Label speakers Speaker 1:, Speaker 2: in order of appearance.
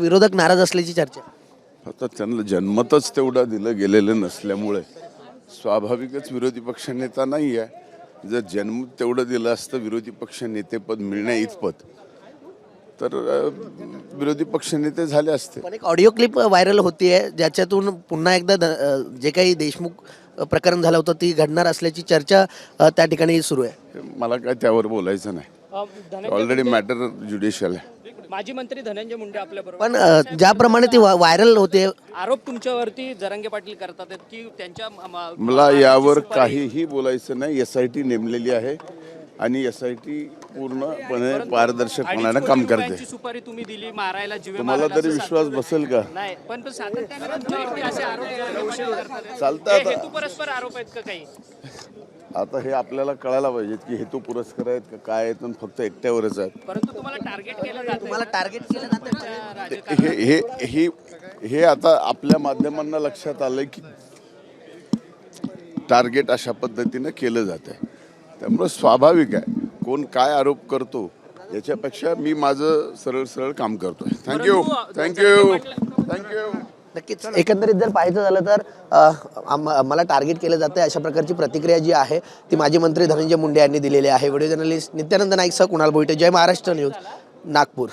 Speaker 1: विरोधक नाराज असल्याची चर्चा.
Speaker 2: आता त्यांना जन्मतच तेवढं दिलं गेलेलं नसल्यामुळे स्वाभाविकच विरोधी पक्षनेता नाही आहे. जर जन्म तेवढं दिलं असतं विरोधी पक्ष नेतेपद मिळण्या इतपत तर विरोधी पक्षनेते झाले असते.
Speaker 1: पण एक ऑडिओ क्लिप व्हायरल होतीये ज्याच्यातून पुन्हा एकदा जे काही देशमुख प्रकरण झालं होतं ती घडणार असल्याची चर्चा त्या ठिकाणी सुरू आहे.
Speaker 2: मला काय त्यावर बोलायचं नाही. ऑलरेडी मॅटर ज्युडिशियल आहे.
Speaker 3: माजी मंत्री धनंजय मुंडे आपल्याबरोबर.
Speaker 1: पण ज्याप्रमाणे ती व्हायरल होते
Speaker 3: आरोप तुमच्यावरती जरांगे पाटील करतात की त्यांच्या
Speaker 2: मला यावर काहीही बोलायचं नाही. SIT नेमलेली आहे आणि SIT पूर्णपणे पारदर्शकपणाने काम करते.
Speaker 3: सुपारी तुम्ही दिली मारायला जीवे
Speaker 2: तुम्हाला तरी विश्वास बसेल का?
Speaker 3: नाही पण सातत्याने तुमच्यावरती असे आरोप
Speaker 2: चालतं आता.
Speaker 3: हेतू परस्पर आरोप आहेत का काही?
Speaker 2: आता हे आपल्याला कळायला पाहिजे की हेतू पुरस्कार आहेत का काय आहेत आणि फक्त एकट्यावरच आहेत.
Speaker 3: परंतु तुम्हाला टार्गेट केलं जातं.
Speaker 1: तुम्हाला टार्गेट केलं जातं.
Speaker 2: हे आता आपल्या माध्यमांना लक्षात आलंय की टार्गेट अशा पद्धतीने केलं जात आहे. त्यामुळे स्वाभाविक आहे कोण काय आरोप करतो याच्यापेक्षा मी माझं सरळ सरळ काम करतोय. थँक्यू.
Speaker 1: नक्कीच एकंदरीत जर पाहायचं झालं तर मला टार्गेट केलं जातं अशा प्रकारची प्रतिक्रिया जी आहे ती माजी मंत्री धनंजय मुंडे यांनी दिलेली आहे. व्हिडिओ जर्नलिस्ट नित्यानंद नाईकसह कुणाल भोईटे, जय महाराष्ट्र न्यूज, नागपूर.